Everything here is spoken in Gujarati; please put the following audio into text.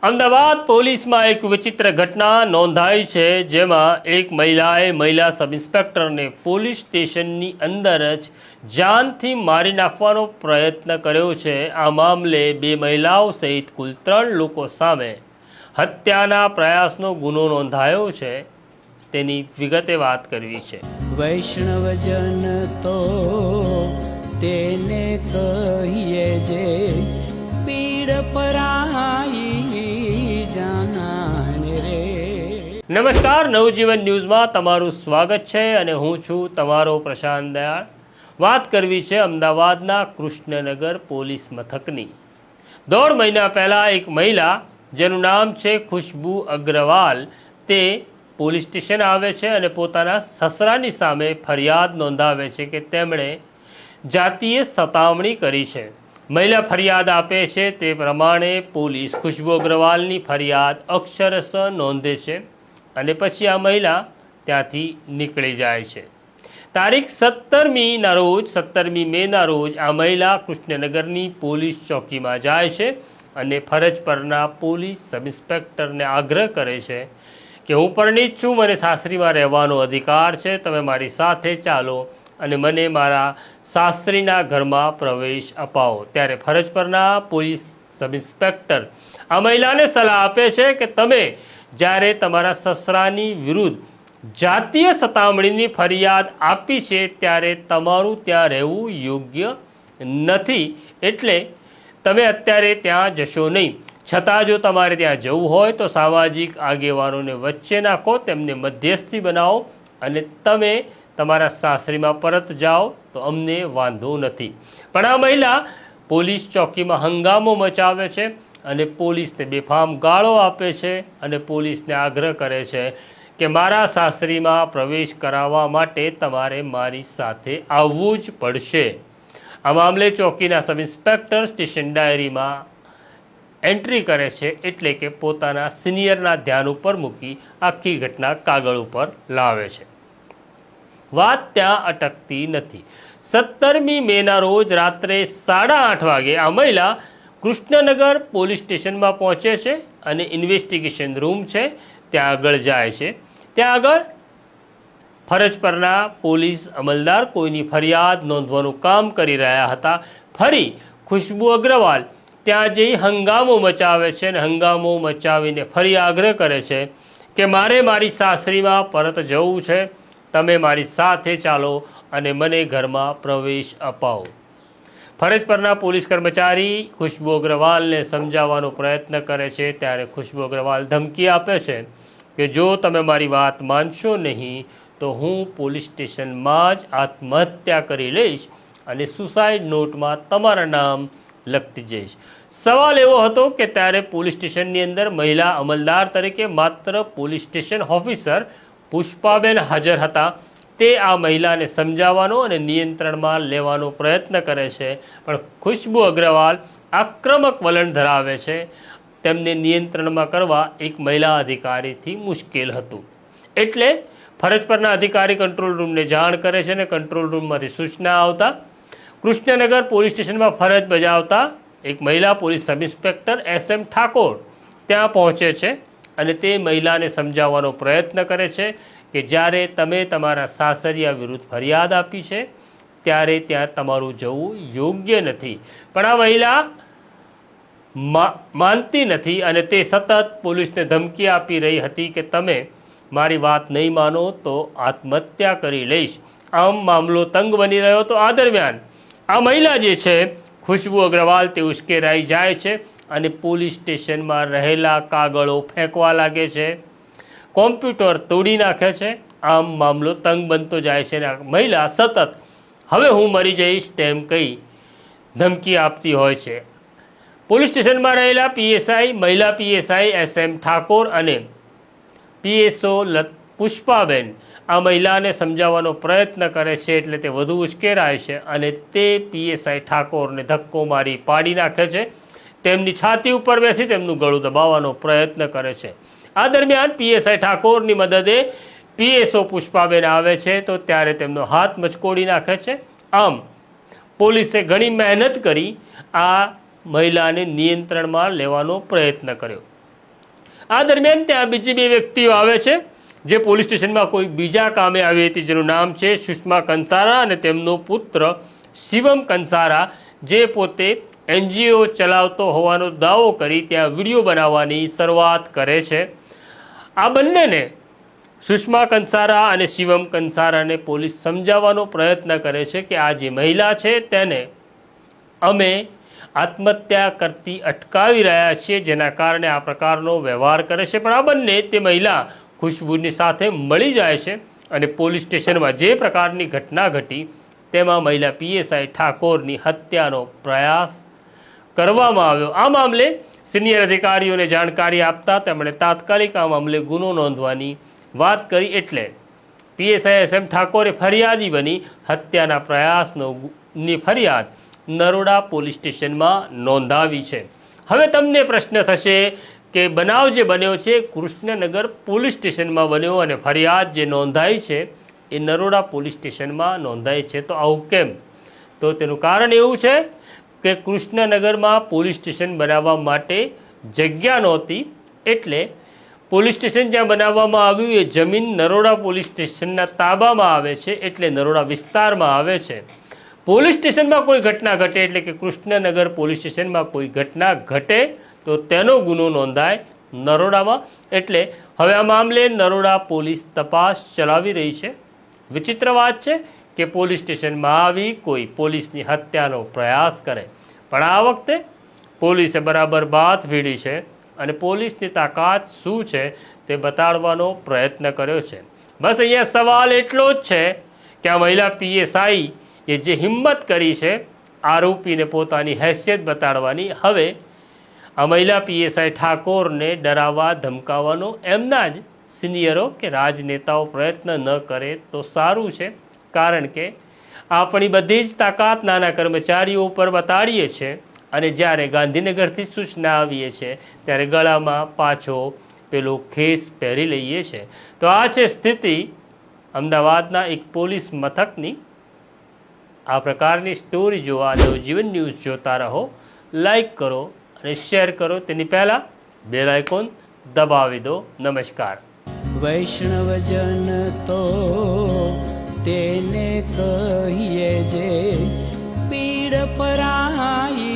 અમદાવાદ પોલીસમાં એક વિચિત્ર ઘટના નોંધાઈ છે, જેમાં એક મહિલાએ મહિલા સબ ઇન્સ્પેક્ટરને પોલીસ સ્ટેશનની અંદર જ જાનથી મારી નાખવાનો પ્રયત્ન કર્યો છે। આ મામલે બે મહિલાઓ સહિત કુલ 3 લોકો સામે હત્યાના પ્રયાસનો ગુનો નોંધાયો છે। તેની વિગતે વાત કરવી છે। વૈષ્ણવજન તો તેને કહીએ જે પીડ પરાઈ જાનાને રે। નમસ્કાર, નવજીવન ન્યૂઝમાં તમારું સ્વાગત છે અને હું છું તમારો પ્રશાંત દયાળ। વાત કરવી છે અમદાવાદના કૃષ્ણનગર પોલીસ મથકની। 1.5 મહિના પહેલાં એક મહિલા જેનું નામ છે ખુશ્બુ અગ્રવાલ, તે પોલીસ સ્ટેશન આવે છે અને પોતાના સસરાની સામે ફરિયાદ નોંધાવે છે કે તેમણે જાતીય સતામણી કરી છે। મહિલા ફરિયાદ આપે છે તે પ્રમાણે પોલીસ ખુશ્બુ અગ્રવાલની ફરિયાદ અક્ષરશઃ નોંધે છે અને પછી આ મહિલા ત્યાંથી નીકળી જાય છે। તારીખ 17મી મેના રોજ આ મહિલા કૃષ્ણનગરની પોલીસ ચોકીમાં જાય છે અને ફરજ પરના પોલીસ સબ ઇન્સ્પેક્ટરને આગ્રહ કરે છે કે હું પરણિત છું, મને સાસરીમાં રહેવાનો અધિકાર છે, તમે મારી સાથે ચાલો અને મને મારા સાસરીના ઘરમાં પ્રવેશ અપાવો। ત્યારે ફરજ પરના પોલીસ સબ ઇન્સ્પેક્ટર આ મહિલાને સલાહ આપે છે કે તમે જ્યારે તમારા સસરાની વિરુદ્ધ જાતીય સતામણીની ફરિયાદ આપી છે ત્યારે તમારું ત્યાં રહેવું યોગ્ય નથી, એટલે તમે અત્યારે ત્યાં જશો નહીં। છતાં જો તમારે ત્યાં જવું હોય તો સામાજિક આગેવાનોને વચ્ચે નાખો, તેમને મધ્યસ્થી બનાવો અને તમે તમારા સાસરીમાં પરત જાઓ તો અમને વાંધો નથી। પણ આ મહિલા પોલીસ ચોકીમાં હંગામો મચાવે છે અને પોલીસને બેફામ ગાળો આપે છે અને પોલીસને આગ્રહ કરે છે કે મારા સાસરીમાં પ્રવેશ કરાવવા માટે તમારે મારી સાથે આવવું જ પડશે। આ મામલે ચોકીના સબ ઇન્સ્પેક્ટર સ્ટેશન ડાયરીમાં એન્ટ્રી કરે છે, એટલે કે પોતાના સિનિયરના ધ્યાન ઉપર મૂકી આખી ઘટના કાગળ ઉપર લાવે છે। વાત ત્યાં અટકતી નથી। 17મી મેના રોજ રાત્રે 8:30 વાગે આ મહિલા કૃષ્ણનગર પોલીસ સ્ટેશનમાં પહોંચે છે અને ઇન્વેસ્ટિગેશન રૂમ છે ત્યાં આગળ જાય છે। ત્યાં આગળ ફરજ પરના પોલીસ અમલદાર કોઈની ફરિયાદ નોંધવાનું કામ કરી રહ્યા હતા। ફરી ખુશ્બુ અગ્રવાલ ત્યાં જઈ હંગામો મચાવે છે અને હંગામો મચાવીને ફરી આગ્રહ કરે છે કે મારે મારી સાસરીમાં પરત જવું છે, તમે મારી સાથે ચાલો અને મને ઘરમાં પ્રવેશ અપાવો। ફરજ પરના પોલીસ કર્મચારી ખુશ્બુ અગ્રવાલને સમજાવવાનો પ્રયત્ન કરે છે, ત્યારે ખુશ્બુ અગ્રવાલ ધમકી આપે છે કે જો તમે મારી વાત માનશો નહીં તો હું પોલીસ સ્ટેશનમાં જ આત્મહત્યા કરી લઈશ અને સુસાઇડ નોટમાં તમારા નામ લખતી જઈશ। સવાલ એવો હતો કે ત્યારે પોલીસ સ્ટેશનની અંદર મહિલા અમલદાર તરીકે માત્ર પોલીસ સ્ટેશન ઓફિસર પુષ્પાબેન હાજર હતા। તે આ મહિલાને સમજાવવાનો અને નિયંત્રણમાં લેવાનો પ્રયત્ન કરે છે, પણ ખુશ્બુ અગ્રવાલ આક્રમક વલણ ધરાવે છે। તેમને નિયંત્રણમાં કરવા એક મહિલા અધિકારીથી મુશ્કેલ હતું, એટલે ફરજ પરના અધિકારી કંટ્રોલ રૂમને જાણ કરે છે અને કંટ્રોલ રૂમમાંથી સૂચના આવતા કૃષ્ણનગર પોલીસ સ્ટેશનમાં ફરજ બજાવતા એક મહિલા police sub inspector SM Thakor ત્યાં પહોંચે છે અને તે મહિલાને સમજાવવાનો પ્રયત્ન કરે છે કે જ્યારે તમે તમારા સાસરિયા વિરુદ્ધ ફરિયાદ આપી છે ત્યારે ત્યાં તમારું જવું યોગ્ય નથી। પણ આ મહિલા માનતી નથી અને તે સતત પોલીસને ધમકી આપી રહી હતી કે તમે મારી વાત નહીં માનો તો આત્મહત્યા કરી લઈશ। આમ મામલો તંગ બની રહ્યો હતો। આ દરમિયાન આ મહિલા જે છે ખુશ્બુ અગ્રવાલ તે ઉશ્કેરાઈ જાય છે અને પોલીસ સ્ટેશનમાં રહેલા કાગળો ફેંકવા લાગે છે, કોમ્પ્યુટર તોડી નાખે છે। આમ મામલો તંગ બનતો જાય છે અને મહિલા સતત હવે હું મરી જઈશ તેમ કહી ધમકી આપતી હોય છે। પોલીસ સ્ટેશનમાં રહેલા PSI મહિલા PSI SM ઠાકોર અને PSO પુષ્પાબેન આ મહિલાને સમજાવવાનો પ્રયત્ન કરે છે, એટલે તે વધુ ઉશ્કેરાય છે અને તે PSI ઠાકોરને ધક્કો મારી પાડી નાખે છે। તેમની છાતી ઉપર બેસી તેમનું ગળું દબાવવાનો પ્રયત્ન કરે છે। આ દરમિયાન PSI ઠાકોરની મદદે PSO પુષ્પાબેન આવે છે તો ત્યારે તેમનો હાથ મચકોડી નાખે છે। આમ પોલીસે ઘણી મહેનત કરી આ મહિલાને નિયંત્રણમાં લેવાનો પ્રયત્ન કર્યો, આ દરમિયાન ત્યાં બીજી બે વ્યક્તિઓ આવે છે જે પોલીસ સ્ટેશનમાં કોઈ બીજા કામે આવી હતી, જેનું નામ છે સુષ્મા કંસારા અને તેમનો પુત્ર શિવમ કંસારા, જે પોતે NGO ચલાવતો હોવાનો દાવો કરી ત્યાં વિડીયો બનાવવાની શરૂઆત કરે છે. આ બંનેને સુષ્મા કંસારા અને શિવમ કંસારાને પોલીસ સમજાવવાનો પ્રયત્ન કરે છે કે આ જે મહિલા છે તેને અમે આત્મહત્યા કરતી અટકાવી રહ્યા છીએ, જેના કારણે આ પ્રકારનો વ્યવહાર કરે છે. પણ આ બંને તે મહિલા ખુશ્બુની સાથે મળી જાય છે અને પોલીસ સ્ટેશનમાં જે પ્રકારની ઘટના ઘટી તેમાં મહિલા PSI ઠાકોરની હત્યાનો પ્રયાસ કરવામાં આવ્યો. આ મામલે સિનિયર અધિકારીઓને જાણકારી આપતા તેમણે તાત્કાલિક આ મામલે ગુનો નોંધવાની વાત કરી, એટલે PSI SM ઠાકોરે ફરિયાદી બની હત્યાના પ્રયાસની ફરિયાદ નરોડા પોલીસ સ્ટેશનમાં નોંધાવી છે. હવે તમને પ્રશ્ન થશે કે બનાવ જે બન્યો છે કૃષ્ણનગર પોલીસ સ્ટેશનમાં બન્યો અને ફરિયાદ જે નોંધાઈ છે એ નરોડા પોલીસ સ્ટેશનમાં નોંધાઈ છે, તો આવું કેમ? તો તેનું કારણ એવું છે કે કૃષ્ણનગરમાં પોલીસ સ્ટેશન બનાવવા માટે જગ્યા નહોતી, એટલે પોલીસ સ્ટેશન જ્યાં બનાવવામાં આવ્યું એ જમીન નરોડા પોલીસ સ્ટેશનના તાબામાં આવે છે, એટલે નરોડા વિસ્તારમાં આવે છે. પોલીસ સ્ટેશનમાં કોઈ ઘટના ઘટે એટલે કે કૃષ્ણનગર પોલીસ સ્ટેશનમાં કોઈ ઘટના ઘટે તો તેનો ગુનો નોંધાય નરોડામાં. એટલે હવે આ મામલે નરોડા પોલીસ તપાસ ચલાવી રહી છે. વિચિત્ર વાત છે કે પોલીસ સ્ટેશનમાં આવી કોઈ પોલીસની હત્યાનો પ્રયાસ કરે, પણ આ વખતે પોલીસે બરાબર બાથ ભીડી છે અને પોલીસની તાકાત શું છે તે બતાડવાનો પ્રયત્ન કર્યો છે. બસ અહીંયા સવાલ એટલો જ છે કે આ મહિલા PSI એ જે હિંમત કરી છે આરોપીને પોતાની હેસિયત બતાડવાની, હવે આ મહિલા PSI ઠાકોરને ડરાવવા ધમકાવવાનો એમના જ સિનિયરો કે રાજનેતાઓ પ્રયત્ન ન કરે તો સારું છે. કારણ કે આપણી બધી જ તાકાત નાના કર્મચારીઓ ઉપર બતાડીએ છીએ અને જ્યારે ગાંધીનગરથી સૂચના આવીએ છીએ ત્યારે ગળામાં પાછો પેલો ખેસ પહેરી લઈએ છીએ. તો આ છે સ્થિતિ અમદાવાદના એક પોલીસ મથકની. આ પ્રકારની સ્ટોરી જોવા નવજીવન ન્યૂઝ જોતા રહો, લાઈક કરો અને શેર કરો. તેની પહેલાં બેલ આઇકોન દબાવી દો. નમસ્કાર. વૈષ્ણવજન તો તેને કહીએ જે પીડ પરાઈ.